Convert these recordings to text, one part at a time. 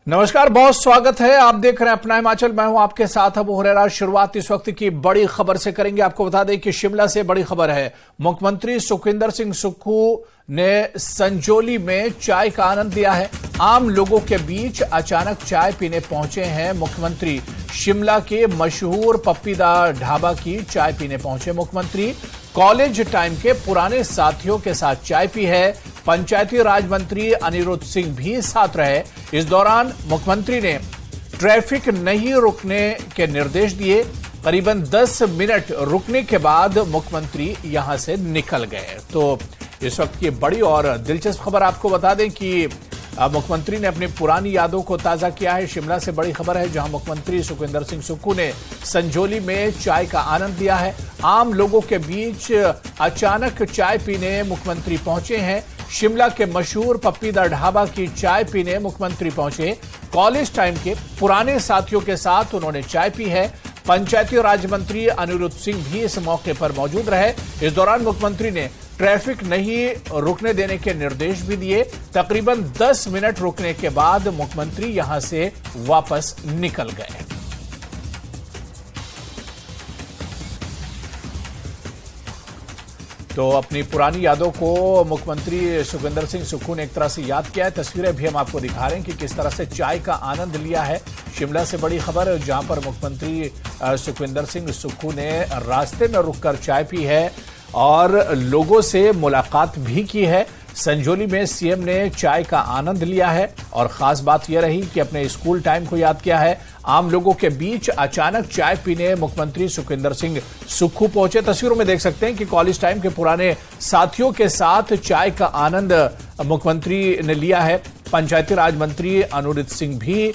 नमस्कार, बहुत स्वागत है। आप देख रहे हैं अपना हिमाचल। मैं हूं आपके साथ अबू हुरैरा। शुरुआत इस वक्त की बड़ी खबर से करेंगे। आपको बता दें कि शिमला से बड़ी खबर है। मुख्यमंत्री सुखविंदर सिंह सुक्खू ने संजौली में चाय का आनंद लिया है। आम लोगों के बीच अचानक चाय पीने पहुंचे हैं मुख्यमंत्री। शिमला के मशहूर पप्पीदा ढाबा की चाय पीने पहुंचे मुख्यमंत्री। कॉलेज टाइम के पुराने साथियों के साथ चाय पी है। पंचायती राज मंत्री अनिरुद्ध सिंह भी साथ रहे। इस दौरान मुख्यमंत्री ने ट्रैफिक नहीं रुकने के निर्देश दिए। करीबन 10 मिनट रुकने के बाद मुख्यमंत्री यहां से निकल गए। तो इस वक्त की बड़ी और दिलचस्प खबर आपको बता दें कि मुख्यमंत्री ने अपनी पुरानी यादों को ताजा किया है। शिमला से बड़ी खबर है, जहां मुख्यमंत्री सुखविंदर सिंह सुक्खू ने संजौली में चाय का आनंद लिया है। आम लोगों के बीच अचानक चाय पीने मुख्यमंत्री पहुंचे हैं। शिमला के मशहूर पप्पीदा ढाबा की चाय पीने मुख्यमंत्री पहुंचे। कॉलेज टाइम के पुराने साथियों के साथ उन्होंने चाय पी है। पंचायती राज मंत्री अनिरुद्ध सिंह भी इस मौके पर मौजूद रहे। इस दौरान मुख्यमंत्री ने ट्रैफिक नहीं रुकने देने के निर्देश भी दिए। तकरीबन 10 मिनट रुकने के बाद मुख्यमंत्री यहां से वापस निकल गए। तो अपनी पुरानी यादों को मुख्यमंत्री सुखविंदर सिंह सुक्खू ने एक तरह से याद किया है। तस्वीरें भी हम आपको दिखा रहे हैं कि किस तरह से चाय का आनंद लिया है। शिमला से बड़ी खबर, जहां पर मुख्यमंत्री सुखविंदर सिंह सुक्खू ने रास्ते में रुककर चाय पी है और लोगों से मुलाकात भी की है। संजौली में सीएम ने चाय का आनंद लिया है और खास बात यह रही कि अपने स्कूल टाइम को याद किया है। आम लोगों के बीच अचानक चाय पीने मुख्यमंत्री सुखविंदर सिंह सुक्खू पहुंचे। तस्वीरों में देख सकते हैं कि कॉलेज टाइम के पुराने साथियों के साथ चाय का आनंद मुख्यमंत्री ने लिया है। पंचायती राज मंत्री अनिरुद्ध सिंह भी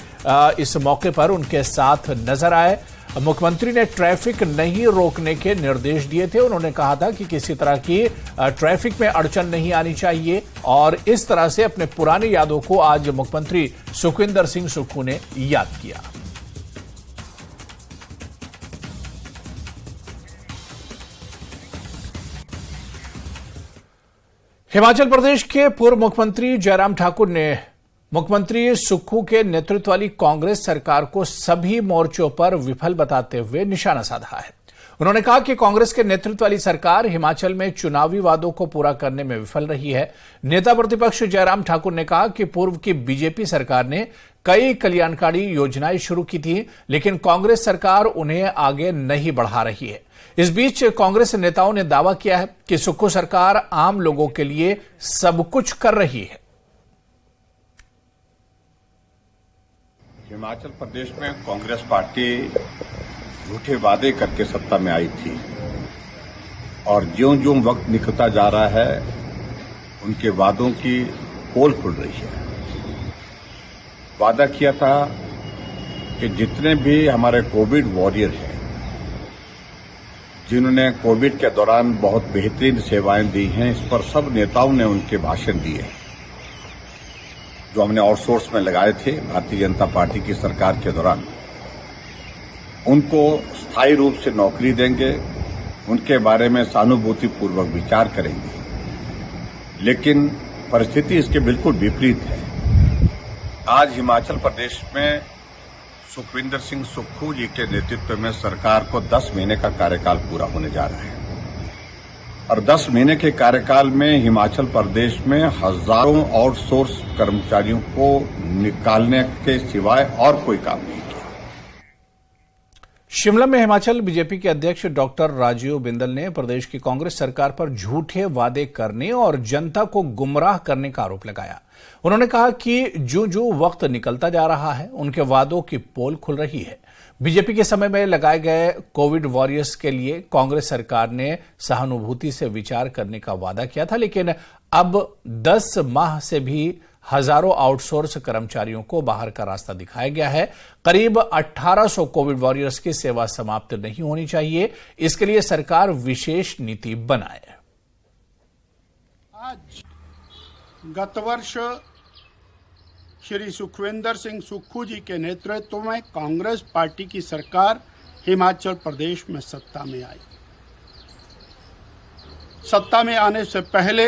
इस मौके पर उनके साथ नजर आए। मुख्यमंत्री ने ट्रैफिक नहीं रोकने के निर्देश दिए थे। उन्होंने कहा था कि किसी तरह की ट्रैफिक में अड़चन नहीं आनी चाहिए और इस तरह से अपने पुरानी यादों को आज मुख्यमंत्री सुखविंदर सिंह सुक्खू ने याद किया। हिमाचल प्रदेश के पूर्व मुख्यमंत्री जयराम ठाकुर ने मुख्यमंत्री सुक्खू के नेतृत्व वाली कांग्रेस सरकार को सभी मोर्चों पर विफल बताते हुए निशाना साधा है। उन्होंने कहा कि कांग्रेस के नेतृत्व वाली सरकार हिमाचल में चुनावी वादों को पूरा करने में विफल रही है। नेता प्रतिपक्ष जयराम ठाकुर ने कहा कि पूर्व की बीजेपी सरकार ने कई कल्याणकारी योजनाएं शुरू की थी, लेकिन कांग्रेस सरकार उन्हें आगे नहीं बढ़ा रही है। इस बीच कांग्रेस नेताओं ने दावा किया है कि सुक्खू सरकार आम लोगों के लिए सब कुछ कर रही है। हिमाचल प्रदेश में कांग्रेस पार्टी झूठे वादे करके सत्ता में आई थी और ज्यों-ज्यों वक्त निकलता जा रहा है उनके वादों की पोल खुल रही है। वादा किया था कि जितने भी हमारे कोविड वॉरियर हैं, जिन्होंने कोविड के दौरान बहुत बेहतरीन सेवाएं दी हैं, इस पर सब नेताओं ने उनके भाषण दिए जो हमने आउटसोर्स में लगाए थे भारतीय जनता पार्टी की सरकार के दौरान। उनको स्थायी रूप से नौकरी देंगे, उनके बारे में सहानुभूतिपूर्वक विचार करेंगे, लेकिन परिस्थिति इसके बिल्कुल विपरीत है। आज हिमाचल प्रदेश में सुखविंदर सिंह सुक्खू जी के नेतृत्व में सरकार को 10 महीने का कार्यकाल पूरा होने जा रहा है और 10 महीने के कार्यकाल में हिमाचल प्रदेश में हजारों आउटसोर्स कर्मचारियों को निकालने के सिवाय और कोई काम नहीं किया। शिमला में हिमाचल बीजेपी के अध्यक्ष डॉक्टर राजीव बिंदल ने प्रदेश की कांग्रेस सरकार पर झूठे वादे करने और जनता को गुमराह करने का आरोप लगाया। उन्होंने कहा कि जो वक्त निकलता जा रहा है उनके वादों की पोल खुल रही है। बीजेपी के समय में लगाए गए कोविड वॉरियर्स के लिए कांग्रेस सरकार ने सहानुभूति से विचार करने का वादा किया था, लेकिन अब 10 माह से भी हजारों आउटसोर्स कर्मचारियों को बाहर का रास्ता दिखाया गया है। करीब 1800 कोविड वॉरियर्स की सेवा समाप्त नहीं होनी चाहिए। इसके लिए सरकार विशेष नीति बनाए। आज गत वर्ष श्री सुखविंदर सिंह सुक्खू जी के नेतृत्व में कांग्रेस पार्टी की सरकार हिमाचल प्रदेश में सत्ता में आई। सत्ता में आने से पहले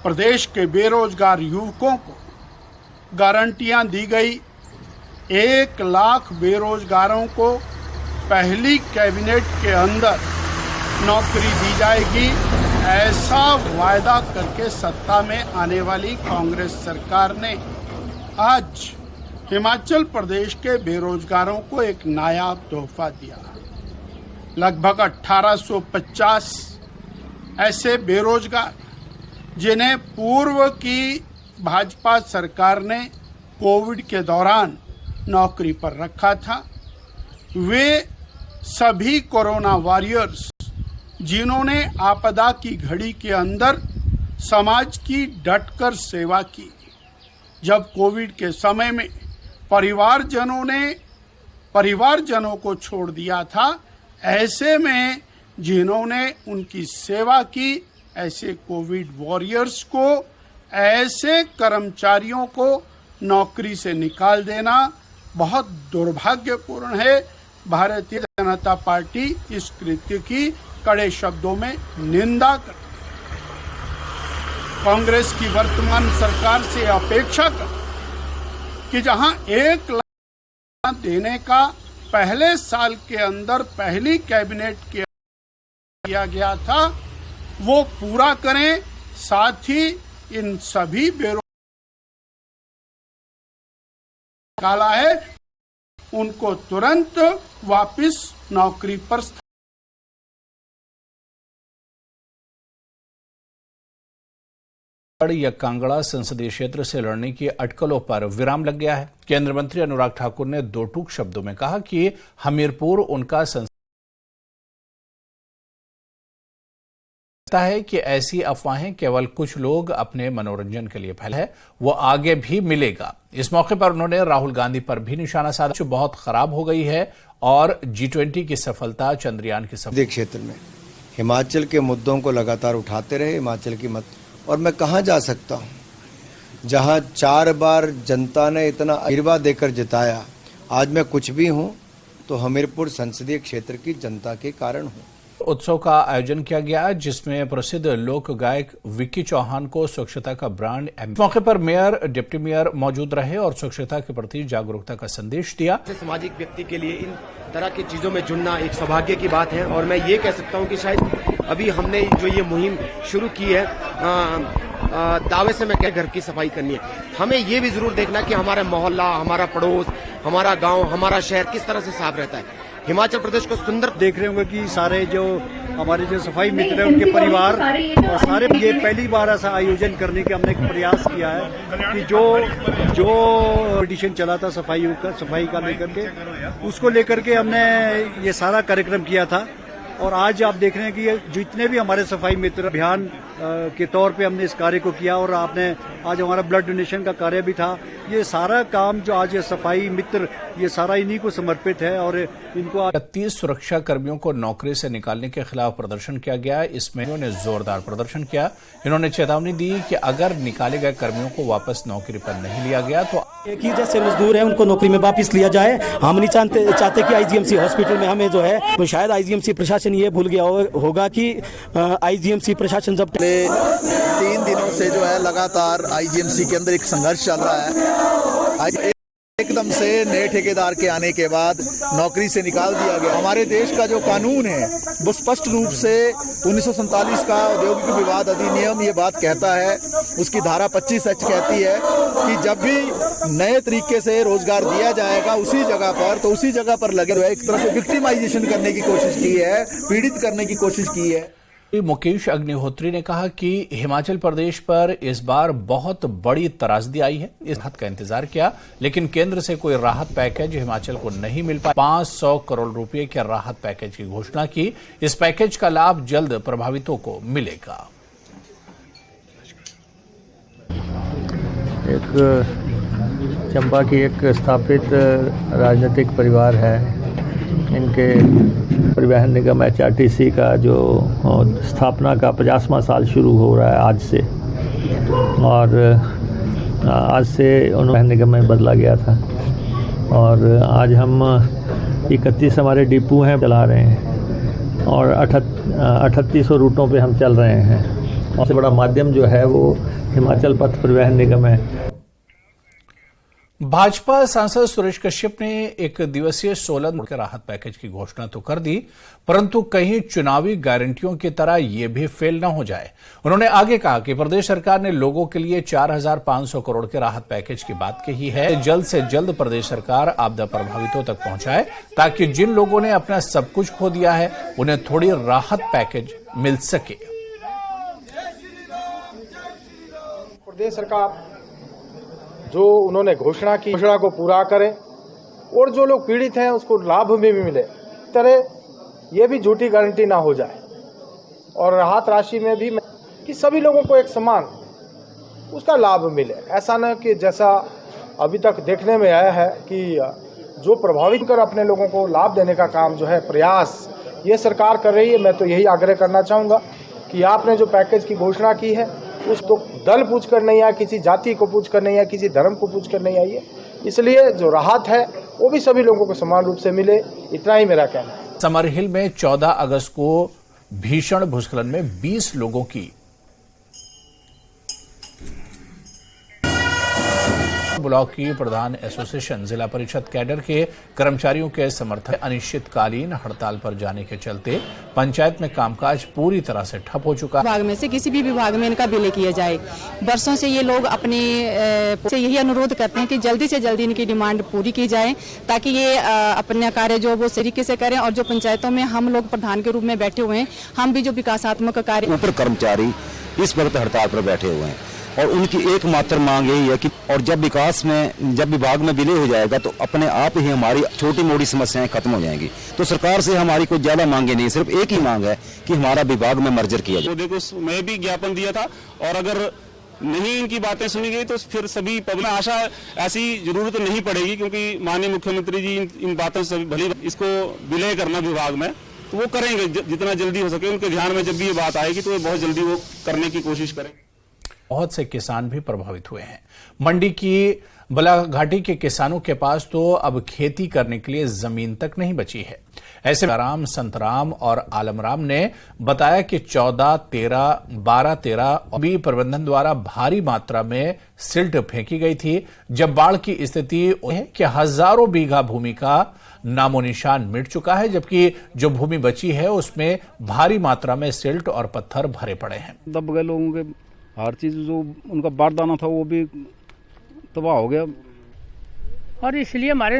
प्रदेश के बेरोजगार युवकों को गारंटियां दी गई। 1 लाख बेरोजगारों को पहली कैबिनेट के अंदर नौकरी दी जाएगी, ऐसा वायदा करके सत्ता में आने वाली कांग्रेस सरकार ने आज हिमाचल प्रदेश के बेरोजगारों को एक नायाब तोहफा दिया। लगभग 1850 ऐसे बेरोजगार जिन्हें पूर्व की भाजपा सरकार ने कोविड के दौरान नौकरी पर रखा था, वे सभी कोरोना वॉरियर्स जिन्होंने आपदा की घड़ी के अंदर समाज की डटकर सेवा की। जब कोविड के समय में परिवारजनों को छोड़ दिया था, ऐसे में जिन्होंने उनकी सेवा की, ऐसे कोविड वॉरियर्स को, ऐसे कर्मचारियों को नौकरी से निकाल देना बहुत दुर्भाग्यपूर्ण है। भारतीय जनता पार्टी इस कृत्य की कड़े शब्दों में निंदा करती है। कांग्रेस की वर्तमान सरकार से अपेक्षा कर कि जहां 1 लाख देने का पहले साल के अंदर पहली कैबिनेट के किया गया था, वो पूरा करें। साथ ही इन सभी बेरोजगार निकाला है, उनको तुरंत वापस नौकरी पर या कांगड़ा संसदीय क्षेत्र से लड़ने की अटकलों पर विराम लग गया है। केंद्रीय मंत्री अनुराग ठाकुर ने 2 टूक शब्दों में कहा कि हमीरपुर उनका है कि ऐसी अफवाहें केवल कुछ लोग अपने मनोरंजन के लिए फैला है, वो आगे भी मिलेगा। इस मौके पर उन्होंने राहुल गांधी पर भी निशाना साधा, जो बहुत खराब हो गई है, और G20 की सफलता, चंद्रयान की सफलता क्षेत्र में हिमाचल के मुद्दों को लगातार उठाते रहे। हिमाचल की मत और मैं कहां जा सकता हूं जहां 4 बार जनता ने इतना आशीर्वाद देकर जिताया। आज मैं कुछ भी हूं तो हमीरपुर संसदीय क्षेत्र की जनता के कारण हूं। उत्सव का आयोजन किया गया, जिसमें प्रसिद्ध लोक गायक विक्की चौहान को स्वच्छता का ब्रांड मौके पर मेयर, डिप्टी मेयर मौजूद रहे और स्वच्छता के प्रति जागरूकता का संदेश दिया। सामाजिक व्यक्ति के लिए इन तरह की चीजों में जुड़ना एक सौभाग्य की बात है, और मैं ये कह सकता हूं कि शायद अभी हमने जो ये मुहिम शुरू की है, दावे से मैं घर की सफाई करनी है। हमें ये भी जरूर देखना कि हमारा मोहल्ला, हमारा पड़ोस, हमारा गांव, हमारा शहर किस तरह से साफ रहता है। हिमाचल प्रदेश को सुंदर देख रहे होंगे कि सारे जो हमारे जो सफाई मित्र हैं, उनके परिवार और सारे, ये पहली बार ऐसा आयोजन करने का हमने एक प्रयास किया है कि जो एडिशन चला था सफाई का लेकर के, उसको लेकर के हमने ये सारा कार्यक्रम किया था। और आज आप देख रहे हैं कि जितने भी हमारे सफाई मित्र अभियान के तौर पे हमने इस कार्य को किया, और आपने आज हमारा ब्लड डोनेशन का कार्य भी था। ये सारा काम जो आज ये सफाई मित्र, ये सारा इन्हीं को समर्पित है। और इनको 30 सुरक्षा कर्मियों को नौकरी से निकालने के खिलाफ प्रदर्शन किया गया। इसमें इन्होंने जोरदार प्रदर्शन किया। इन्होंने चेतावनी दी कि अगर निकाले गए कर्मियों को वापस नौकरी पर नहीं लिया गया तो एक ही जैसे मजदूर है उनको नौकरी में वापस लिया जाए। हम नहीं चाहते कि IGMC हॉस्पिटल में हमें जो है, तो शायद IGMC प्रशासन ये भूल गया होगा कि IGMC प्रशासन जब 3 दिनों से जो है लगातार IGMC के अंदर एक संघर्ष चल रहा है। एकदम से नए ठेकेदार के आने के बाद नौकरी से निकाल दिया गया। हमारे देश का जो कानून है वो स्पष्ट रूप से 1947 का औद्योगिक विवाद अधिनियम ये बात कहता है, उसकी धारा 25H कहती है कि जब भी नए तरीके से रोजगार दिया जाएगा उसी जगह पर, तो उसी जगह पर लगे हुए एक तरह से विक्टिमाइजेशन करने की कोशिश की है, पीड़ित करने की कोशिश की है। मुकेश अग्निहोत्री ने कहा कि हिमाचल प्रदेश पर इस बार बहुत बड़ी त्रासदी आई है। इस राहत का इंतजार किया, लेकिन केंद्र से कोई राहत पैकेज हिमाचल को नहीं मिल पाया। 500 करोड़ रुपए के राहत पैकेज की घोषणा की। इस पैकेज का लाभ जल्द प्रभावितों को मिलेगा। एक चंबा की एक स्थापित राजनीतिक परिवार है, इनके परिवहन निगम HRTC का जो स्थापना का 50वां साल शुरू हो रहा है आज से, और आज से परिवहन निगम में बदला गया था। और आज हम 31 हमारे डिपो हैं चला रहे हैं, और 3800 रूटों पे हम चल रहे हैं। और सबसे बड़ा माध्यम जो है वो हिमाचल पथ परिवहन निगम है। भाजपा सांसद सुरेश कश्यप ने एक दिवसीय सोलन के राहत पैकेज की घोषणा तो कर दी, परंतु कहीं चुनावी गारंटियों की तरह ये भी फेल न हो जाए। उन्होंने आगे कहा कि प्रदेश सरकार ने लोगों के लिए 4,500 करोड़ के राहत पैकेज की बात कही है। जल्द से जल्द प्रदेश सरकार आपदा प्रभावितों तक पहुंचाए, ताकि जिन लोगों ने अपना सब कुछ खो दिया है उन्हें थोड़ी राहत पैकेज मिल सके। प्रदेश सरकार जो उन्होंने घोषणा की, घोषणा को पूरा करें और जो लोग पीड़ित हैं उसको लाभ में भी मिले। तरह ये भी झूठी गारंटी ना हो जाए और राहत राशि में भी कि सभी लोगों को एक समान उसका लाभ मिले। ऐसा न कि जैसा अभी तक देखने में आया है कि जो प्रभावित कर अपने लोगों को लाभ देने का काम जो है प्रयास ये सरकार कर रही है। मैं तो यही आग्रह करना चाहूँगा कि आपने जो पैकेज की घोषणा की है उसको दल पूछ कर नहीं आया, किसी जाति को पूछ कर नहीं आया, किसी धर्म को पूछ कर नहीं आई है। इसलिए जो राहत है वो भी सभी लोगों को समान रूप से मिले, इतना ही मेरा कहना है। समरहिल में 14 अगस्त को भीषण भूस्खलन में 20 लोगों की ब्लॉक की प्रधान एसोसिएशन जिला परिषद कैडर के कर्मचारियों के समर्थन अनिश्चितकालीन हड़ताल पर जाने के चलते पंचायत में कामकाज पूरी तरह से ठप हो चुका है। विभाग में से किसी भी विभाग में इनका विलय किया जाए। वर्षों से ये लोग अपने से यही अनुरोध करते हैं कि जल्दी से जल्दी इनकी डिमांड पूरी की जाए, ताकि ये अपना कार्य जो वो तरीके से करें। और जो पंचायतों में हम लोग प्रधान के रूप में बैठे हुए हैं, हम भी जो विकासात्मक कार्य ऊपर कर्मचारी इस वक्त हड़ताल पर बैठे हुए हैं और उनकी एकमात्र मांग यही है कि और जब विभाग में विलय हो जाएगा तो अपने आप ही हमारी छोटी मोटी समस्याएं खत्म हो जाएंगी। तो सरकार से हमारी कोई ज्यादा मांगे नहीं, सिर्फ एक ही मांग है कि हमारा विभाग में मर्जर किया जाए। तो देखो, मैं भी ज्ञापन दिया था और अगर नहीं इनकी बातें सुनी गई तो फिर सभी पब्लिक आशा ऐसी जरूरत नहीं पड़ेगी, क्योंकि माननीय मुख्यमंत्री जी इन बातों से भली इसको विलय करना विभाग में तो वो करेंगे जितना जल्दी हो सके। उनके ध्यान में जब भी ये बात आएगी तो वो बहुत जल्दी वो करने की कोशिश करें। बहुत से किसान भी प्रभावित हुए हैं। मंडी की बलाघाटी के किसानों के पास तो अब खेती करने के लिए जमीन तक नहीं बची है। ऐसे में राम, संतराम और आलमराम ने बताया कि 14, 13, 12, 13 बी प्रबंधन द्वारा भारी मात्रा में सिल्ट फेंकी गई थी। जब बाढ़ की स्थिति है कि हजारों बीघा भूमि का नामो निशान मिट चुका है, जबकि जो भूमि बची है उसमें भारी मात्रा में सिल्ट और पत्थर भरे पड़े हैं। दब गए लोगों के, हर चीज जो उनका बारदाना था वो भी तबाह हो गया। और इसलिए हमारे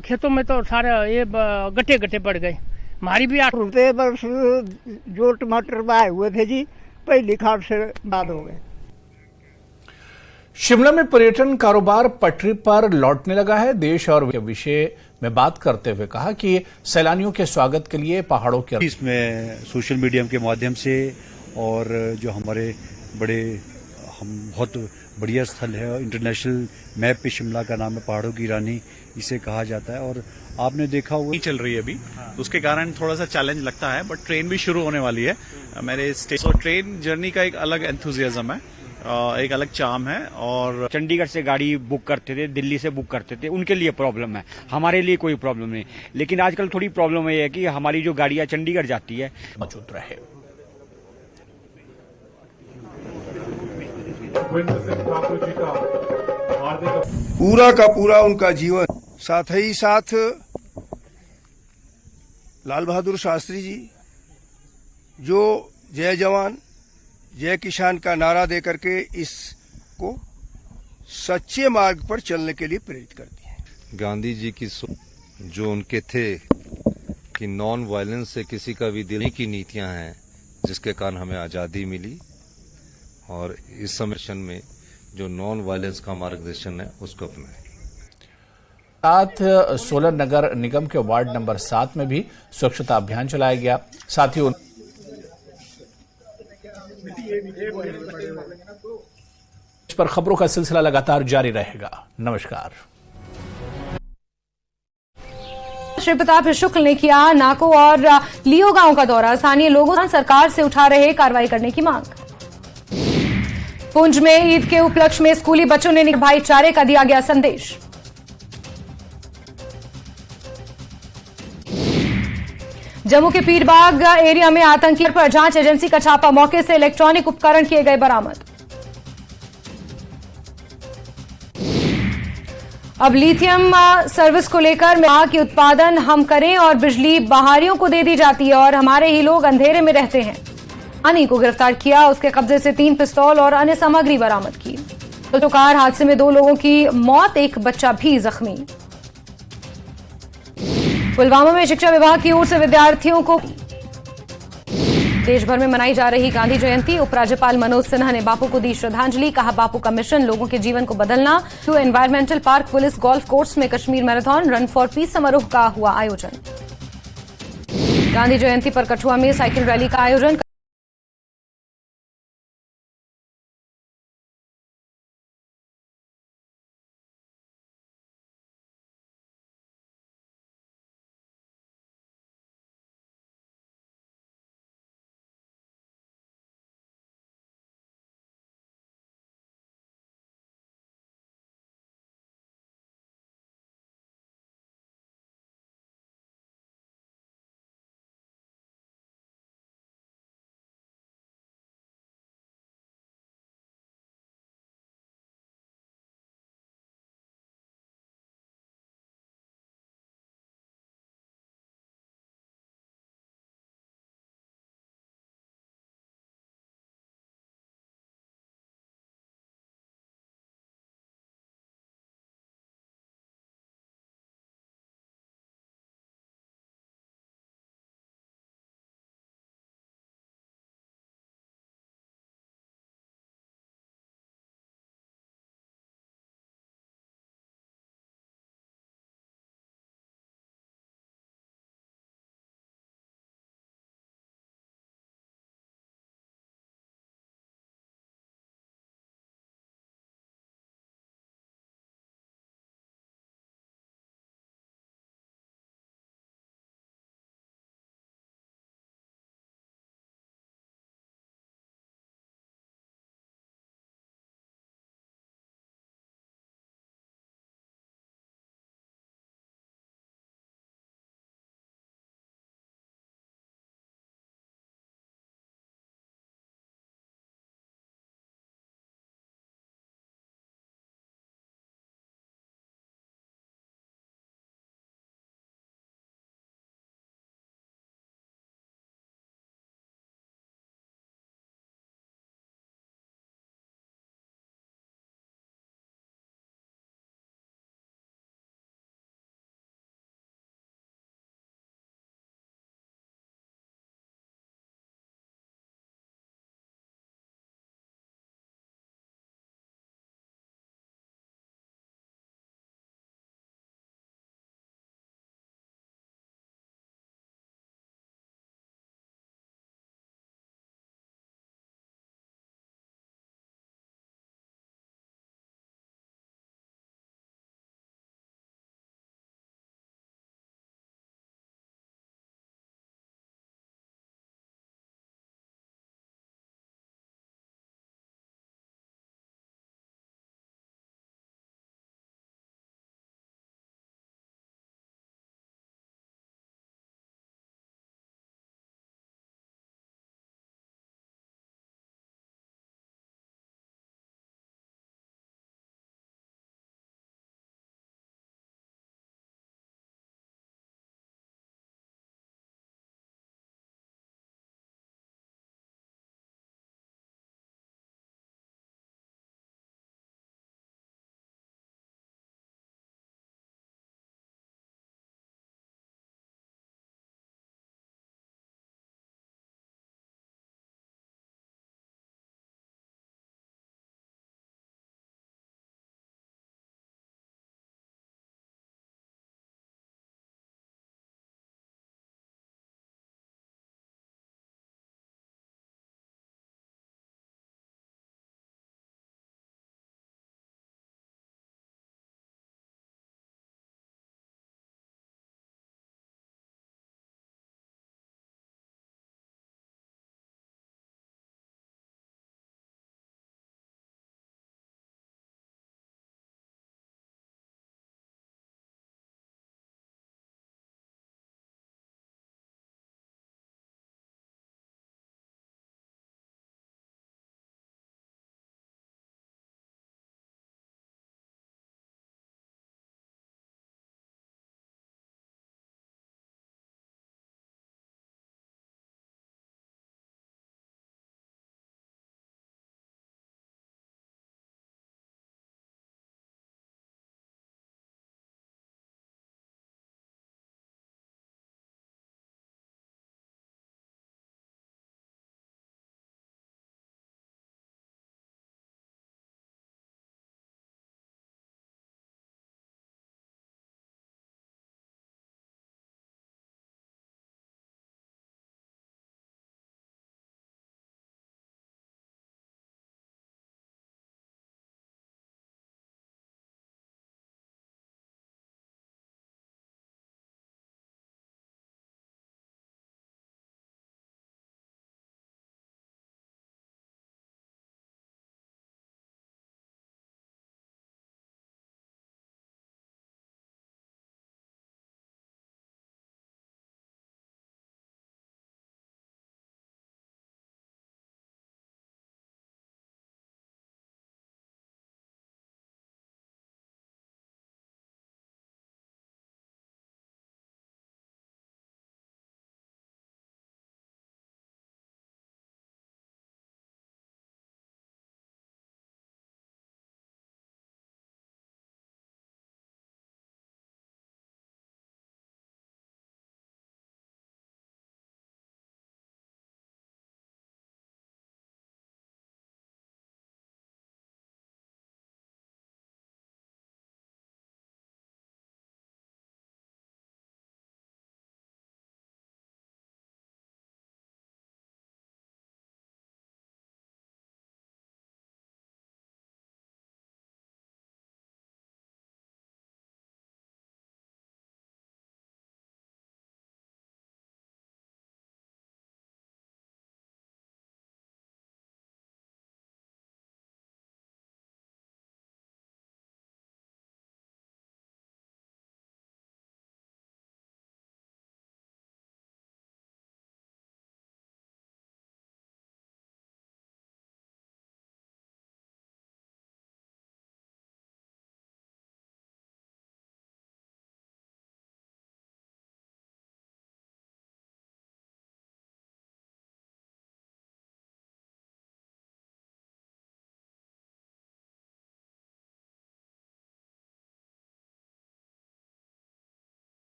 खेतों में तो सारे ये गट्टे गट्टे पड़ गए। हमारी भी 8 रुपये वर्ष जो टमाटर बाए हुए थे जी, पहली खाद से बाद हो गए। शिमला में पर्यटन कारोबार पटरी पर लौटने लगा है। देश और विषय में बात करते हुए कहा कि सैलानियों के स्वागत के लिए पहाड़ों के इसमें सोशल मीडिया के माध्यम से और जो हमारे बहुत बढ़िया स्थल है, इंटरनेशनल मैप पे शिमला का नाम है, पहाड़ों की रानी इसे कहा जाता है। और आपने देखा हुआ चल रही है अभी, तो उसके कारण थोड़ा सा चैलेंज लगता है, बट ट्रेन भी शुरू होने वाली है मेरे स्टेशन। ट्रेन जर्नी का एक अलग एंथुजियाज्म है, एक अलग चार्म है। और चंडीगढ़ से गाड़ी बुक करते थे, दिल्ली से बुक करते थे, उनके लिए प्रॉब्लम है, हमारे लिए कोई प्रॉब्लम नहीं। लेकिन आजकल थोड़ी प्रॉब्लम है कि हमारी जो गाड़ियां चंडीगढ़ जाती है मौजूद रहे। पूरा का पूरा उनका जीवन, साथ ही साथ लाल बहादुर शास्त्री जी जो जय जवान जय किसान का नारा देकर के इसको सच्चे मार्ग पर चलने के लिए प्रेरित करती है। गांधी जी की जो उनके थे कि नॉन वायलेंस से किसी का भी दिल की नीतियां हैं, जिसके कारण हमें आजादी मिली। और इस समय में जो नॉन वायलेंस का मार्गदर्शन है उसको अपनाएं। साथ सोलन नगर निगम के वार्ड नंबर 7 में भी स्वच्छता अभियान चलाया गया। साथ ही इस पर खबरों का सिलसिला लगातार जारी रहेगा। नमस्कार। श्री प्रताप शुक्ल ने किया नाको और लियो गांव का दौरा। स्थानीय लोगों सरकार से उठा रहे कार्रवाई करने की मांग। पुंछ में ईद के उपलक्ष्य में स्कूली बच्चों ने भाईचारे का दिया गया संदेश। जम्मू के पीरबाग एरिया में आतंकी पर जांच एजेंसी का छापा, मौके से इलेक्ट्रॉनिक उपकरण किए गए बरामद। अब लिथियम सर्विस को लेकर कहा कि उत्पादन हम करें और बिजली बाहरियों को दे दी जाती है और हमारे ही लोग अंधेरे में रहते हैं। अनी को गिरफ्तार किया, उसके कब्जे से 3 पिस्तौल और अन्य सामग्री बरामद की। तो कार हादसे में 2 लोगों की मौत, एक बच्चा भी जख्मी। पुलवामा में शिक्षा विभाग की ओर से विद्यार्थियों को देश भर में मनाई जा रही गांधी जयंती। उपराज्यपाल मनोज सिन्हा ने बापू को दी श्रद्धांजलि, कहा बापू का मिशन लोगों के जीवन को बदलना। To environmental park police golf course में Kashmir marathon run for peace समारोह का हुआ आयोजन। गांधी जयंती पर कठुआ में साइकिल रैली का आयोजन।